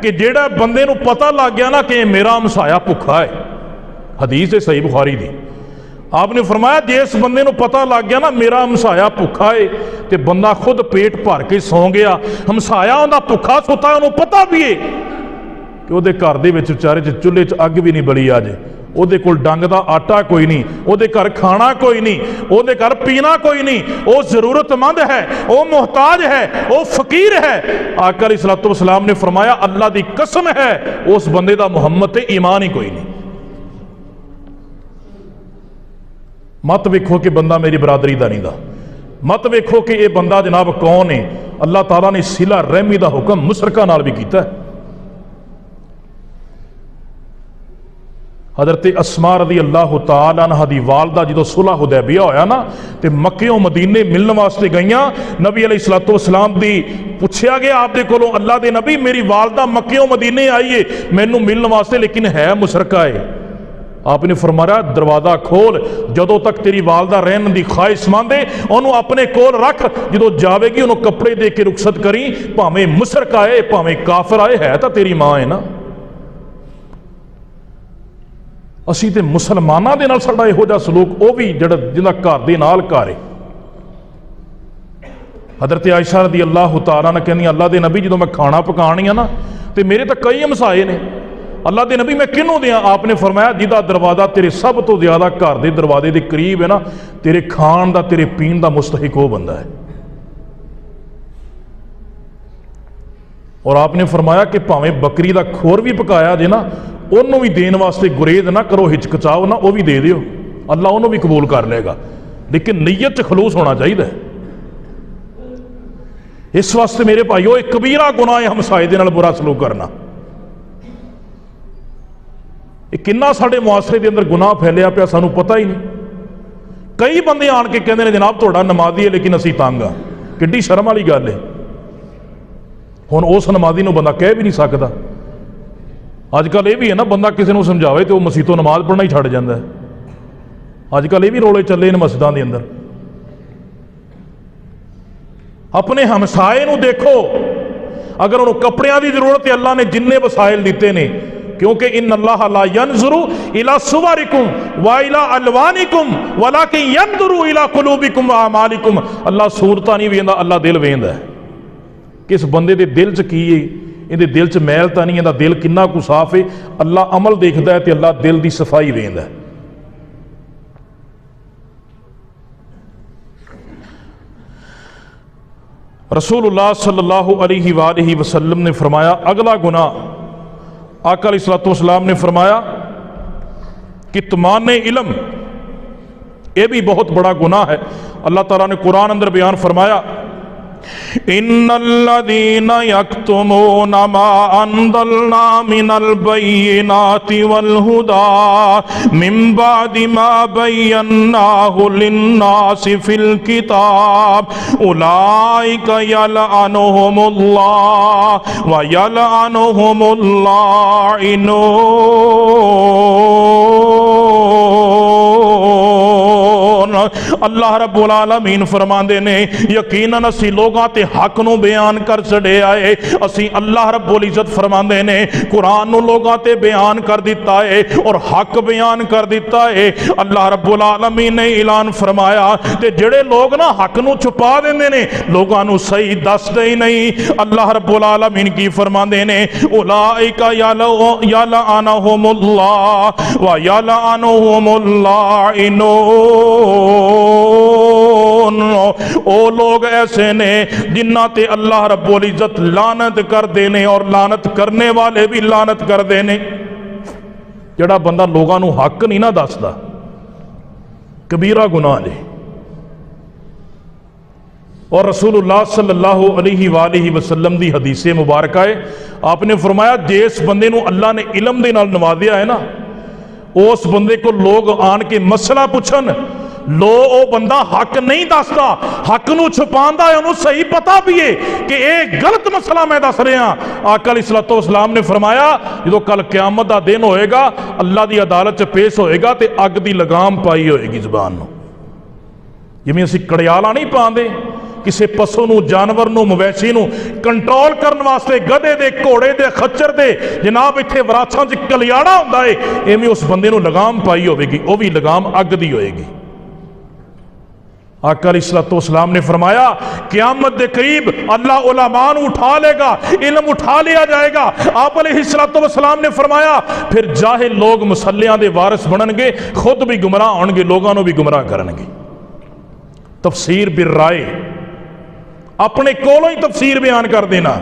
کہ جیڑا بندے نو پتہ لگ گیا نا کہ میرا ہمسایا بھکھا ہے، حدیث ہے صحیح بخاری دی، آپ نے فرمایا جس بندے نو پتہ لگ گیا نا میرا ہمسایا بھکھا ہے تے بندہ خود پیٹ بھر کے سو گیا، ہمسایا اوندا بھکھا سوتا ہے، انہوں پتہ بھی ہے کہ وہ دے گھر دے وچ چارے چولہے چ اگ بھی نہیں بلی آج، وہ دے کول ڈنگ دا آٹا کوئی نہیں، وہ دے گھر کھانا کوئی نہیں، وہ دے گھر پینا کوئی نہیں، وہ ضرورت مند ہے، وہ محتاج ہے، وہ فقیر ہے۔ آقا علیہ الصلوۃ والسلام نے فرمایا اللہ دی قسم ہے اس بندے دا محمد تے ایمان ہی کوئی نہیں۔ مت ویکھو کہ بندہ میری برادری دا نہیں دا، مت ویکھو کہ یہ بندہ جناب کون ہے، اللہ تعالیٰ نے صلہ رحمی دا حکم مشرکہ نال بھی کیتا ہے۔ حضرت اسماء رضی اللہ تعالیٰ عنہ دی والدہ جدو صلح حدیبیہ ہویا نا تے مکے و مدینے ملن واسطے گئیاں، نبی علیہ الصلوۃ والسلام دی پوچھیا گیا آپ دے کولوں اللہ دے نبی میری والدہ مکے و مدینے آئیے مینوں ملن واسطے لیکن ہے مشرکہ ہے۔ آپ نے فرمایا دروازہ کھول، جدوں تک تیری والدہ رہن دی خواہش ماندے انہوں اپنے کول رکھ، جدوں جاوے گی انہوں کپڑے دے کے رخصت کریں، پاویں مشرک آئے پاویں کافر آئے، ہے تا تیری ماں ہے نا۔ اسی تے مسلمانہ دے نال ساڈا یہو جا سلوک، او بھی جڑا جنہاں گھر دے نال گھر ہے، حضرت عائشہ رضی اللہ تعالیٰ نے کہنی اللہ دے نبی جدوں میں کھانا پکانی ہے نا تو میرے تو کئی ہمسائے نے، اللہ دے نبی میں کنوں دیاں؟ آپ نے فرمایا جہاں دروازہ تیرے سب تو زیادہ گھر دے دروازے دے قریب ہے نا، تیرے کھان دا تیرے پین دا مستحق وہ بندہ ہے۔ اور آپ نے فرمایا کہ پاویں بکری دا کھور بھی پکایا جے نا، انہوں بھی دین واسطے گریز نہ کرو، ہچکچاؤ نہ، وہ بھی دے دیو، اللہ انہوں بھی قبول کر لے گا، لیکن نیت خلوص ہونا چاہیے۔ اس واسطے میرے بھائیو ایک کبیرہ گناہ ہے ہمسائے دے نال برا سلوک کرنا۔ کنا ساڈے معاشرے دے اندر گناہ پھیلیا پیا سانو پتہ ہی نہیں۔ کئی بندے آن کے کہندے نے جناب تہاڈا نمازی ہے لیکن اسی تنگ ہاں، کڈی شرم والی گل ہے۔ ہن اس نمازی نو بندہ کہہ بھی نہیں سکدا۔ اج کل یہ بھی ہے نا، بندہ کسی نو سمجھاوے تو وہ مسیتوں نماز پڑھنا ہی چھڈ جاندا ہے۔ اج کل یہ بھی رولے چلے ان مسجداں دے اندر۔ اپنے ہمسائے نو دیکھو، اگر انہوں کپڑیاں دی ضرورت ہے اللہ نے جننے وسائل دیتے نے، کیونکہ ان اللہ لا ينظر الى صورکم والى الوانکم ولکن ينظر الى قلوبکم واعمالکم۔ اللہ صورتاں نہیں ویندا، اللہ دل ویندا ہے۔ کس بندے دے دل چ کی ہے، ان دے دل چ میل تا نہیں، ان دا دل کنا کو صاف ہے، اللہ عمل دیکھدا ہے تے اللہ دل دی صفائی ویندا ہے۔ رسول اللہ صلی اللہ علیہ وآلہ وسلم نے فرمایا اگلا گناہ، آقا علیہ السلام نے فرمایا کتمان علم، یہ بھی بہت بڑا گناہ ہے۔ اللہ تعالیٰ نے قرآن اندر بیان فرمایا ان الذین یکتمون ما انزلنا من البینات والہدی من بعد ما بیناہ للناس فی الکتاب اولئک یلعنہم اللہ ویلعنہم اللاعنون۔ اللہ رب العالمین فرماندے نے یقیناً اسی لوگاں تے حق نو بیان کر چڑے آئے، اسی اللہ رب العزت فرماندے نے قرآن نو لوگاں تے بیان کر دیتا ہے اور حق بیان کر دیتا ہے۔ اللہ رب العالمین نے اعلان فرمایا تے جڑے لوگ نا حق نو چھپا دیندے نے، لوگاں نو صحیح دس دے نہیں، اللہ رب العالمین کی فرماندے نے اولئک یلعنہم اللہ ویلعنہم اللاعنون۔ او لوگ ایسے نے جنہ تے اللہ رب العزت لعنت کر دینے اور لعنت کرنے والے بھی لعنت کر دینے۔ جڑا بندہ لوگاں نو حق نہیں نہ دسدا، کبیرہ گناہ نے۔ اور رسول اللہ صلی اللہ علیہ وآلہ وسلم دی حدیث مبارکہ ہے، آپ نے فرمایا جس بندے نو اللہ نے علم دے نال نوازیا ہے نا، اس بندے کو لوگ آن کے مسئلہ پوچھن، لو او بندہ حق نہیں دستا، حق نو چھپاندا ہے، انہوں صحیح پتا بھی ہے کہ ایک غلط مسئلہ میں دس رہے ہیں۔ آقا علیہ السلام نے فرمایا جدو کل قیامت دا دن ہوئے گا، اللہ دی عدالت چ پیش ہوئے گا تے اگ دی لگام پائی ہوئے گی زبان نو، جویں اسی کڑیالا نہیں پاندے کسے پسو نو، جانور نو، مویشی نو کنٹرول کرن واسطے گدے دے، گھوڑے دے، خچر دے، جناب ایتھے وراچھاں چ کلیاڑا ہوندا ہے، ایویں اس بندے نو لگام پائی ہوئے گی، وہ بھی لگام اگ دی ہوئے گی۔ آقا علیہ السلام نے فرمایا قیامت دے قریب اللہ علماء نو اٹھا لے گا، علم اٹھا لیا جائے گا۔ آپ علیہ السلام نے فرمایا پھر جاہل لوگ مسلیاں دے وارث بنن گے، خود بھی گمراہ ہون گے، لوگاں نو بھی گمراہ کرن گے۔ تفسیر بالرائے، اپنے کولوں ہی تفسیر بیان کر دینا،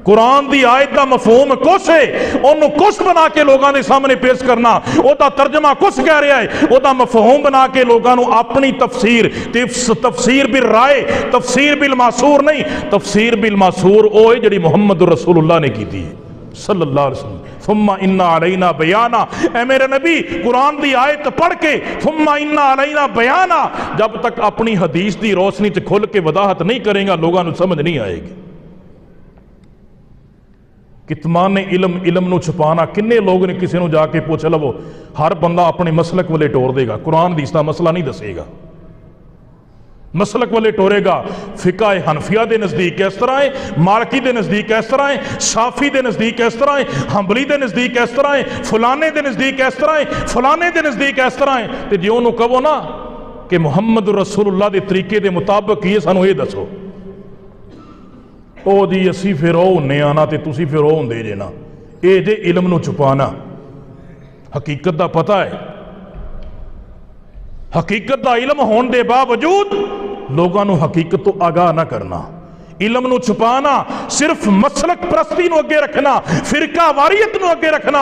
قرآن دی آیت دا مفہوم کچھ ہے، انہوں کچھ بنا کے لوگاں دے سامنے پیش کرنا، او دا ترجمہ کچھ کہہ رہا ہے، او دا مفہوم بنا کے لوگاں نو اپنی تفسیر بالرائے، تفسیر بالمعصور نہیں، تفسیر بالمعصور او ہے جڑی محمد رسول اللہ نے کی تھی صلی اللہ علیہ وسلم۔ ثم ان علینا بیانا، اے میرے نبی قرآن دی آیت پڑھ کے ثم ان علینا بیانا، جب تک اپنی حدیث دی روشنی سے کھل کے وضاحت نہیں کریں گا لوگاں نو سمجھ نہیں آئے گی۔ کتمان علم، علم نو چھپانا، کنے لوگ نے کسی نو جا کے پوچھ لو، ہر بندہ اپنے مسلک والے ٹور دے گا، قرآن حدیث دا مسئلہ نہیں دسے گا، مسلک والے ٹورے گا۔ فقہ حنفیہ دے نزدیک اس طرح ہے، مالکی دے نزدیک اس طرح ہے، شافی دے نزدیک اس طرح ہے، حنبلی دے نزدیک اس طرح ہے، فلانے دے نزدیک اس طرح ہے، فلانے دے نزدیک اس طرح ہے۔ تے جے انہوں کہو نا کہ محمد رسول اللہ دے طریقے دے مطابق یہ سانو یہ دسو، ਉਹ ਜੀ ਅਸੀਂ ਫਿਰ ਉਹ ਹੁੰਨੇ ਆ ਨਾ ਤੇ ਤੁਸੀਂ ਫਿਰ ਉਹ ਹੁੰਦੇ ਜੇ ਨਾ। ਇਹ ਜੇ ਇਲਮ ਨੂੰ ਛੁਪਾਣਾ। ਹਕੀਕਤ ਦਾ ਪਤਾ ਹੈ, ਹਕੀਕਤ ਦਾ ਇਲਮ ਹੋਣ ਦੇ ਬਾਵਜੂਦ ਲੋਕਾਂ ਨੂੰ ਹਕੀਕਤ ਤੋਂ ਆਗਾਹ ਨਾ ਕਰਨਾ, ਇਲਮ ਨੂੰ ਛੁਪਾਣਾ, ਸਿਰਫ ਮਸਲਕ ਪ੍ਰਸਤੀ ਨੂੰ ਅੱਗੇ ਰੱਖਣਾ, ਫਿਰਕਾ ਵਾਰੀਅਤ ਨੂੰ ਅੱਗੇ ਰੱਖਣਾ।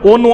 ਉਹਨੂੰ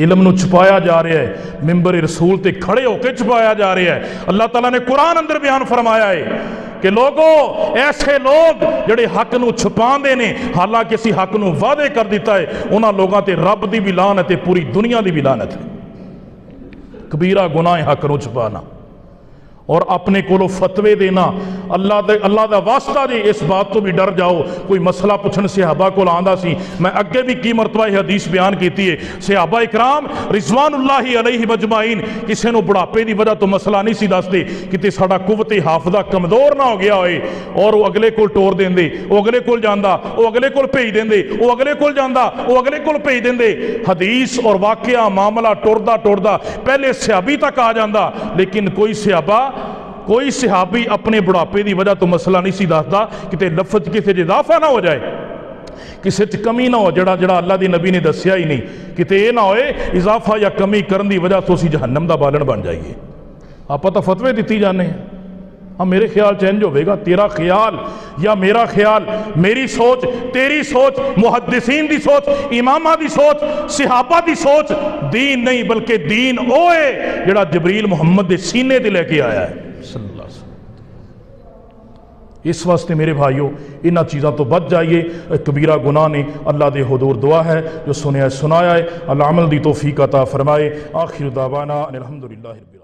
علم نو چھپایا جا رہا ہے، ممبر رسول تے کھڑے ہو کے چھپایا جا رہا ہے۔ اللہ تعالیٰ نے قرآن اندر بیان فرمایا ہے کہ لوگوں ایسے لوگ جڑے حق نو چھپان دے نے حالانکہ اسی حق نو وعدے کر دیتا ہے، انہاں لوگاں تے رب دی بھی لعنت ہے، پوری دنیا دی بھی لعنت ہے۔ کبیرہ گناہ حق نو چھپانا اور اپنے کولو فتوے دینا۔ اللہ دا واسطہ جی اس بات تو بھی ڈر جاؤ، کوئی مسئلہ پوچھن صحابہ کو آندا سی، میں اگے بھی کی مرتبہ یہ حدیث بیان کیتی ہے، صحابہ اکرام رضوان اللہ علیہ مجمعین کسے نو بڑھاپے دی وجہ تو مسئلہ نہیں سی دستے کتے ساڈا قوت حافظہ کمزور نہ ہو گیا ہوئے اور وہ اگلے کول ٹور دیندے، وہ اگلے کول جاندا، وہ اگلے کول بھیج دیندے، وہ اگلے کول جاندا، وہ اگلے کول بھیج دیندے۔ حدیث اور واقعہ معاملہ ٹردا پہلے صحابی تک آ جاندا، لیکن کوئی صحابی اپنے بڑھاپے دی وجہ تو مسئلہ نہیں سی دسدا کتے لفظ کسے چ اضافہ نہ ہو جائے، کسے چ کمی نہ ہو، جڑا اللہ دی نبی نے دسیا ہی نہیں، کتے یہ نہ ہوئے اضافہ یا کمی کرن دی وجہ تو اسی جہنم دا بالن بن جائیے۔ آپ تو فتوے دیتی جانے ہیں، ہاں میرے خیال چینج ہوئے گا، تیرا خیال یا میرا خیال، میری سوچ، تیری سوچ، محدثین دی سوچ، امامہ دی سوچ، صحابہ دی سوچ دین نہیں بلکہ دین اوے جڑا جبریل محمد دے سینے دے لے کے آیا ہے صلی اللہ علیہ وسلم۔ اس واسطے میرے بھائیوں انہاں چیزاں تو بچ جائیے، کبیرہ گناہ نے اللہ دے حضور دعا ہے جو سنیا ہے سنایا ہے، اللہ عمل دی توفیق عطا فرمائے۔ آخر دعوانا الحمدللہ رب العالمین۔